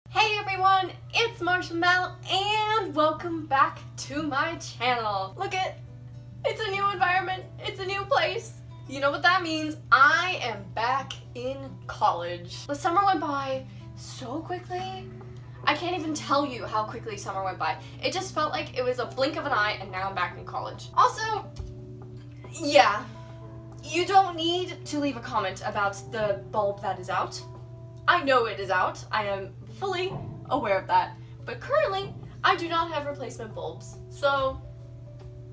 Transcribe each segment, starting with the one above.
Hey everyone, it's Marshall and welcome back to my channel. Look it's a new environment, it's a new place. You know what that means? I am back in college. The summer went by so quickly. I can't even tell you how quickly summer went by. It just felt like it was a blink of an eye and now I'm back in college. Also, yeah, you don't need to leave a comment about the bulb that is out. I know it is out. I am fully aware of that. But currently, I do not have replacement bulbs. So,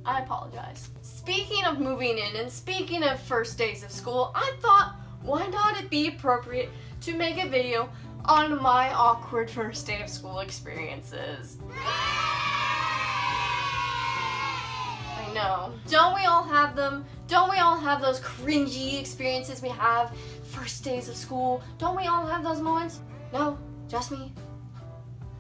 I apologize. Speaking of moving in and speaking of first days of school, I thought, why not it be appropriate to make a video on my awkward first day of school experiences. I know. Don't we all have them? Don't we all have those cringy experiences we have first days of school? Don't we all have those moments? No, just me.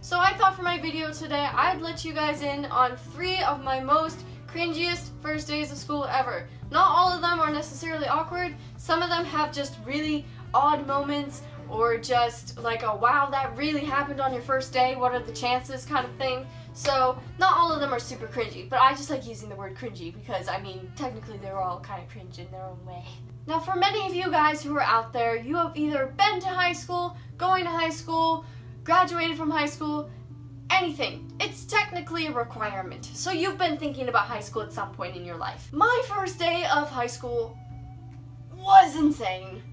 So I thought for my video today, I'd let you guys in on 3 of my most cringiest first days of school ever. Not all of them are necessarily awkward. Some of them have just really odd moments or just like a wow, that really happened on your first day, what are the chances kind of thing. So not all of them are super cringy, but I just like using the word cringy because I mean technically they're all kind of cringe in their own way. Now for many of you guys who are out there, you have either been to high school, going to high school, graduated from high school, anything. It's technically a requirement. So you've been thinking about high school at some point in your life. My first day of high school was insane.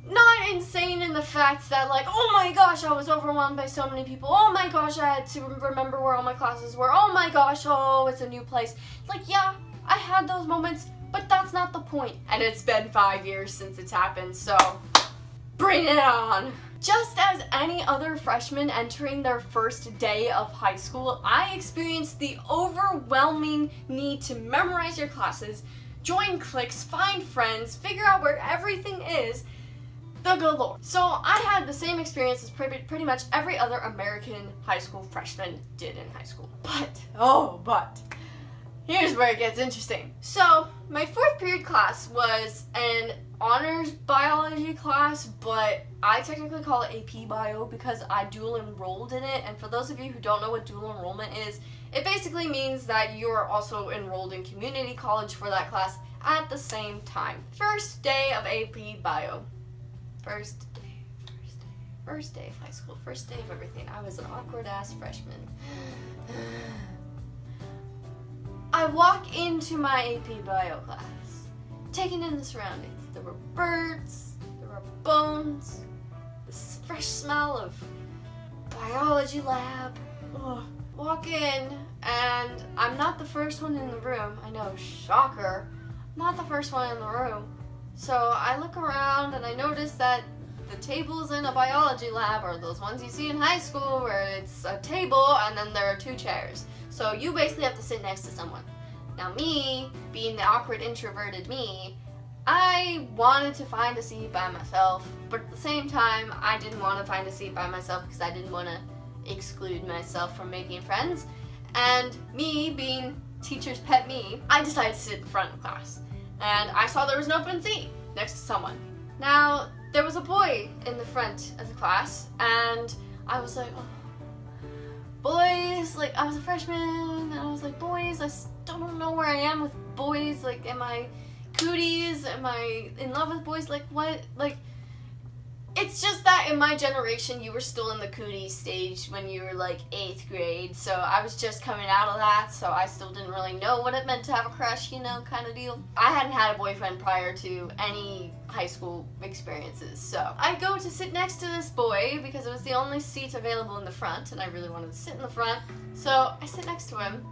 Not insane in the fact that like, oh my gosh, I was overwhelmed by so many people. Oh my gosh, I had to remember where all my classes were. Oh my gosh, oh, it's a new place. Like, yeah, I had those moments, but that's not the point. And it's been 5 years since it's happened, so bring it on. Just as any other freshman entering their first day of high school, I experienced the overwhelming need to memorize your classes, join cliques, find friends, figure out where everything is, the galore. So I had the same experience as pretty much every other American high school freshman did in high school. But, here's where it gets interesting. So my 4th period class was an honors biology class, but I technically call it AP Bio because I dual enrolled in it. And for those of you who don't know what dual enrollment is, it basically means that you are also enrolled in community college for that class at the same time. First day of AP Bio. First day of high school, first day of everything. I was an awkward ass freshman. I walk into my AP Bio class, taking in the surroundings. There were birds, there were bones, this fresh smell of biology lab. Ugh. Walk in, and I'm not the first one in the room. I know, shocker. I'm not the first one in the room. So I look around and I notice that the tables in a biology lab are those ones you see in high school where it's a table and then there are 2 chairs. So you basically have to sit next to someone. Now me, being the awkward introverted me, I wanted to find a seat by myself, but at the same time I didn't want to find a seat by myself because I didn't want to exclude myself from making friends. And me being teacher's pet me, I decided to sit in the front of class. And I saw there was an open seat next to someone. Now, there was a boy in the front of the class, and I was like, oh, boys, like, I was a freshman, and I was like, boys, I still don't know where I am with boys, like, am I cooties, am I in love with boys, like, what, like, it's just that in my generation, you were still in the cootie stage when you were like 8th grade, so I was just coming out of that, so I still didn't really know what it meant to have a crush, you know, kind of deal. I hadn't had a boyfriend prior to any high school experiences, so I go to sit next to this boy because it was the only seat available in the front, and I really wanted to sit in the front, so I sit next to him.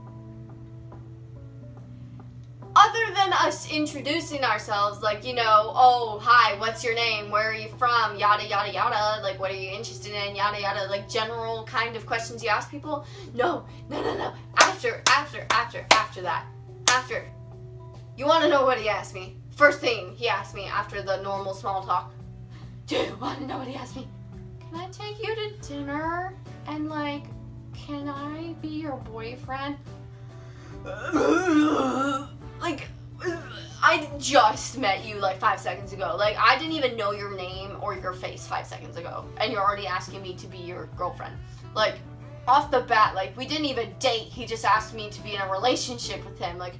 Other than us introducing ourselves, like, you know, oh, hi, what's your name, where are you from, yada, yada, yada, like, what are you interested in, yada, yada, like, general kind of questions you ask people, no, after that, you want to know what he asked me? First thing he asked me after the normal small talk, do you want to know what he asked me? Can I take you to dinner, and, like, can I be your boyfriend? Like, just met you like 5 seconds ago. Like, I didn't even know your name or your face 5 seconds ago, and you're already asking me to be your girlfriend. Like, off the bat, like, we didn't even date. He just asked me to be in a relationship with him. Like,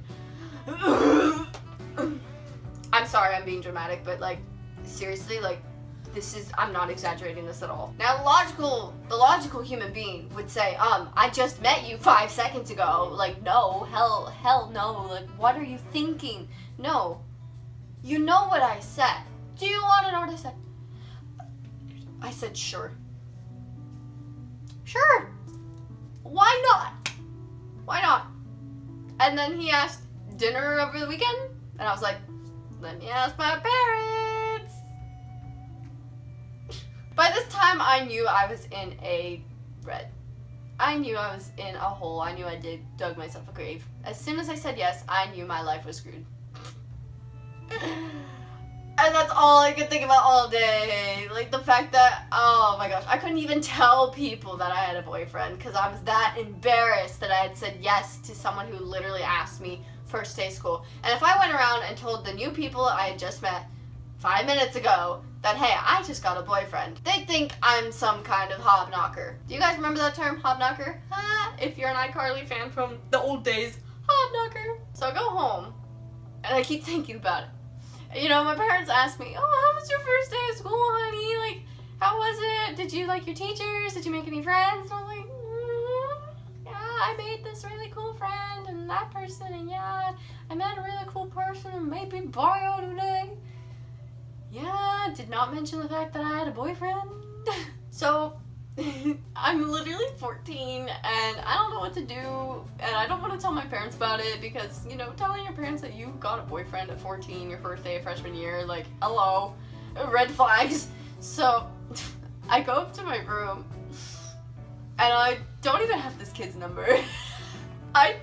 I'm sorry, I'm being dramatic, but like, seriously, like, I'm not exaggerating this at all. Now, the logical human being would say, I just met you 5 seconds ago. Like, no, hell no. Like, what are you thinking? No. You know what I said. Do you want to know what I said? I said, sure. Sure. Why not? Why not? And then he asked, dinner over the weekend? And I was like, let me ask my parents. By this time, I knew I was in a red. I knew I was in a hole. I knew I dug myself a grave. As soon as I said yes, I knew my life was screwed. And that's all I could think about all day. Like, the fact that, oh my gosh, I couldn't even tell people that I had a boyfriend because I was that embarrassed that I had said yes to someone who literally asked me first day of school. And if I went around and told the new people I had just met 5 minutes ago that, hey, I just got a boyfriend, they'd think I'm some kind of hobknocker. Do you guys remember that term, hobknocker? If you're an iCarly fan from the old days, hobknocker. So I go home, and I keep thinking about it. You know, my parents asked me, oh, how was your first day of school, honey? Like, how was it? Did you like your teachers? Did you make any friends? And I was like, yeah, I made this really cool friend and that person, and yeah, I met a really cool person and maybe bio today. Yeah, did not mention the fact that I had a boyfriend. So, I'm literally 14 and I don't know what to do, and I don't want to tell my parents about it because, you know, telling your parents that you got a boyfriend at 14, your first day of freshman year, like, hello, red flags. So, I go up to my room and I don't even have this kid's number. I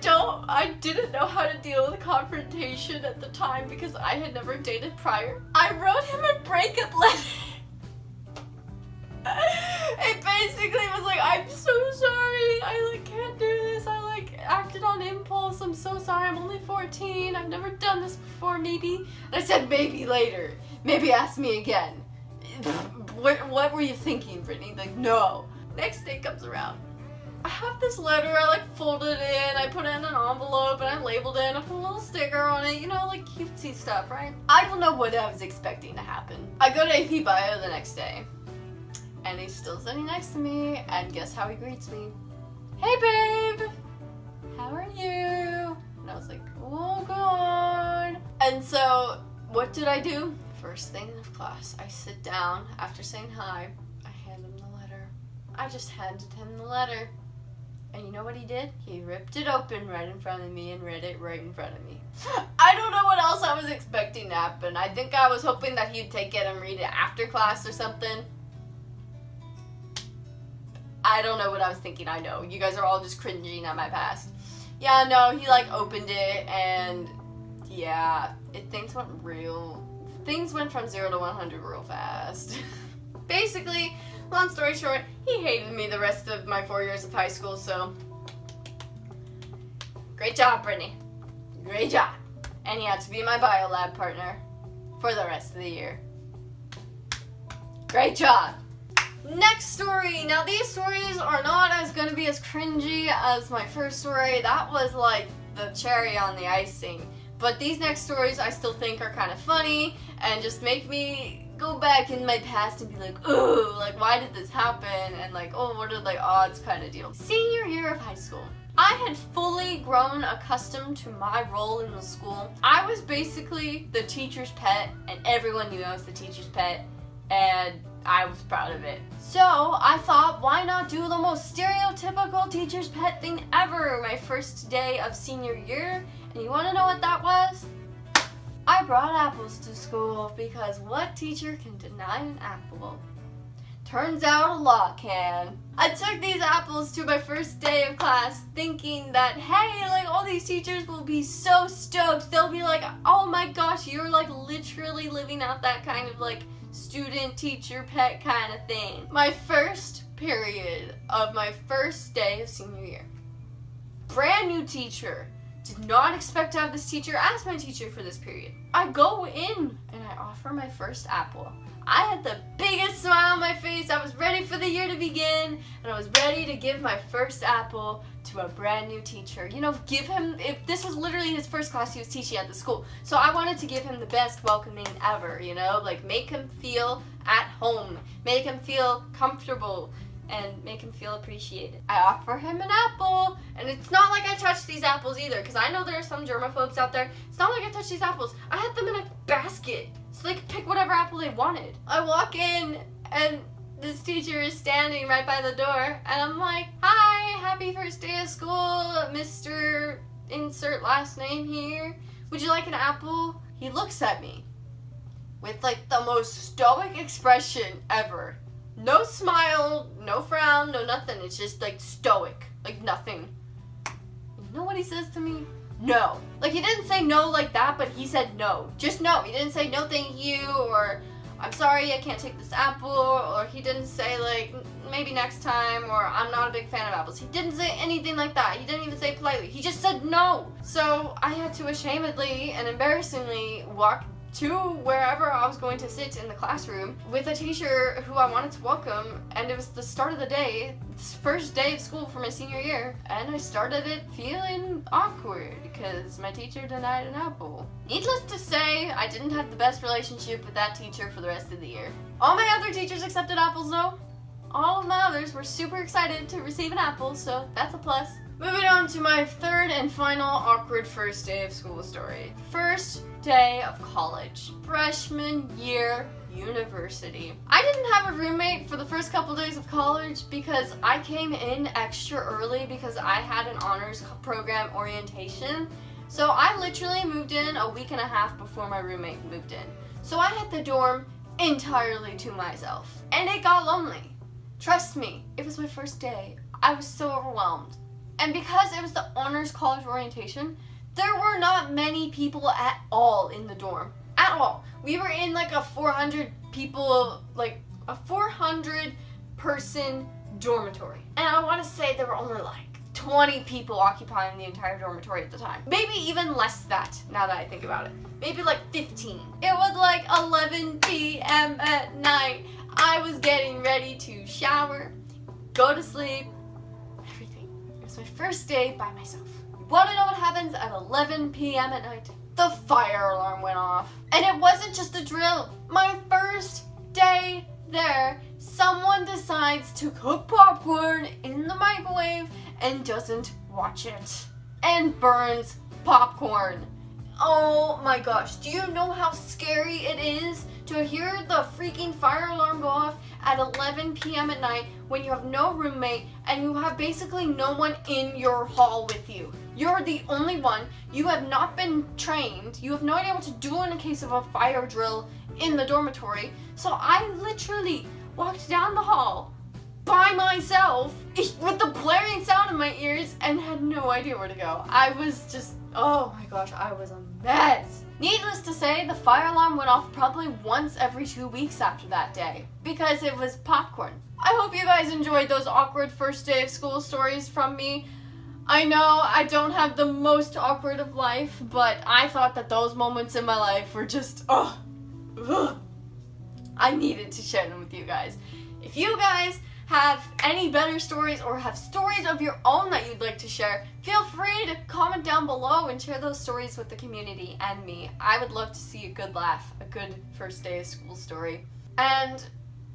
didn't know how to deal with confrontation at the time because I had never dated prior. I wrote him a breakup letter. It basically was like, I'm so sorry, I like can't do this, I like acted on impulse, I'm so sorry, I'm only 14, I've never done this before, maybe. And I said maybe later, maybe ask me again. What were you thinking, Brittany? Like, no. Next day comes around. I have this letter, I like folded it in, I put it in an envelope and I labeled it and I put a little sticker on it, you know, like cutesy stuff, right? I don't know what I was expecting to happen. I go to AP Bio the next day. And he's still sitting next to me, and guess how he greets me? Hey babe! How are you? And I was like, oh god. And so, what did I do? First thing in class, I sit down, after saying hi, I hand him the letter. I just handed him the letter. And you know what he did? He ripped it open right in front of me and read it right in front of me. I don't know what else I was expecting to happen. I think I was hoping that he'd take it and read it after class or something. I don't know what I was thinking, I know. You guys are all just cringing at my past. Yeah, no, he like opened it and yeah, things went from 0 to 100 real fast. Basically, long story short, he hated me the rest of my 4 years of high school, so great job, Brittany. Great job. And he had to be my bio lab partner for the rest of the year. Great job. Next story. Now these stories are not going to be as cringy as my first story. That was like the cherry on the icing. But these next stories I still think are kind of funny and just make me go back in my past and be like, ooh, like why did this happen? And like, oh, what are the odds kind of deal. Senior year of high school. I had fully grown accustomed to my role in the school. I was basically the teacher's pet and everyone knew I was the teacher's pet and I was proud of it. So I thought, why not do the most stereotypical teacher's pet thing ever my first day of senior year? And you want to know what that was? I brought apples to school because what teacher can deny an apple? Turns out a lot can. I took these apples to my first day of class thinking that, hey, like all these teachers will be so stoked. They'll be like, oh my gosh, you're like literally living out that kind of like student, teacher, pet kind of thing. My first period of my first day of senior year. Brand new teacher. Did not expect to have this teacher as my teacher for this period. I go in and I offer my first apple. I had the biggest smile on my face. I was ready for the year to begin, and I was ready to give my first apple to a brand new teacher. You know, give him, if this was literally his first class he was teaching at the school. So I wanted to give him the best welcoming ever, you know, like make him feel at home, make him feel comfortable, and make him feel appreciated. I offer him an apple, and it's not like I touched these apples either, because I know there are some germaphobes out there. It's not like I touched these apples. I had them in a basket, so they could pick whatever apple they wanted. I walk in, and this teacher is standing right by the door, and I'm like, hi, happy first day of school, Mr. Insert last name here. Would you like an apple? He looks at me with like the most stoic expression ever. No smile, no frown, no nothing. It's just like stoic, like nothing. You know what he says to me? No. Like he didn't say no like that, but he said no. Just no. He didn't say no thank you, or I'm sorry I can't take this apple, or he didn't say like maybe next time, or I'm not a big fan of apples. He didn't say anything like that. He didn't even say politely. He just said no. So I had to ashamedly and embarrassingly walk to wherever I was going to sit in the classroom with a teacher who I wanted to welcome, and it was the start of the day, this first day of school for my senior year, and I started it feeling awkward because my teacher denied an apple. Needless to say, I didn't have the best relationship with that teacher for the rest of the year. All my other teachers accepted apples though. All of my others were super excited to receive an apple, so that's a plus. Moving on to my third and final awkward first day of school story. First day of college, freshman year, university. I didn't have a roommate for the first couple days of college because I came in extra early because I had an honors program orientation. So I literally moved in a week and a half before my roommate moved in. So I had the dorm entirely to myself, and it got lonely. Trust me, it was my first day. I was so overwhelmed. And because it was the honors college orientation, there were not many people at all in the dorm. At all. We were in like a 400 people, like a 400 person dormitory. And I want to say there were only like 20 people occupying the entire dormitory at the time. Maybe even less that, now that I think about it. Maybe like 15. It was like 11 p.m. at night. I was getting ready to shower, go to sleep, everything. It was my first day by myself. Want to know what happens at 11 p.m. at night? The fire alarm went off. And it wasn't just a drill. My first day there, someone decides to cook popcorn in the microwave and doesn't watch it. And burns popcorn. Oh my gosh, do you know how scary it is to hear the freaking fire alarm go off at 11 p.m. at night when you have no roommate and you have basically no one in your hall with you? You're the only one. You have not been trained. You have no idea what to do in a case of a fire drill in the dormitory. So I literally walked down the hall by myself with the blaring sound in my ears and had no idea where to go. I was just, oh my gosh, I was a mess. Needless to say, the fire alarm went off probably once every 2 weeks after that day because it was popcorn. I hope you guys enjoyed those awkward first day of school stories from me. I know I don't have the most awkward of life, but I thought that those moments in my life were just, I needed to share them with you guys. If you guys have any better stories or have stories of your own that you'd like to share, feel free to comment down below and share those stories with the community and me. I would love to see a good laugh, a good first day of school story. And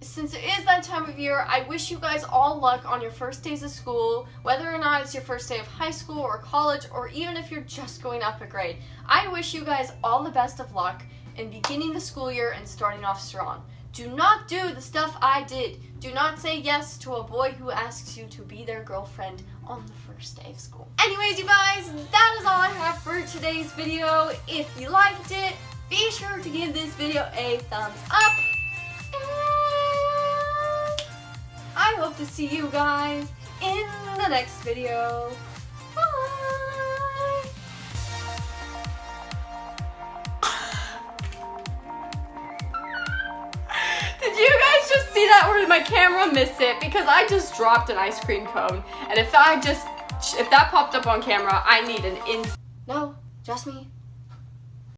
since it is that time of year, I wish you guys all luck on your first days of school, whether or not it's your first day of high school or college, or even if you're just going up a grade. I wish you guys all the best of luck in beginning the school year and starting off strong. Do not do the stuff I did. Do not say yes to a boy who asks you to be their girlfriend on the first day of school. Anyways, you guys, that is all I have for today's video. If you liked it, be sure to give this video a thumbs up. And I hope to see you guys in the next video. Bye! Did you guys just see that, or did my camera miss it? Because I just dropped an ice cream cone, and if that popped up on camera, I need an No, just me.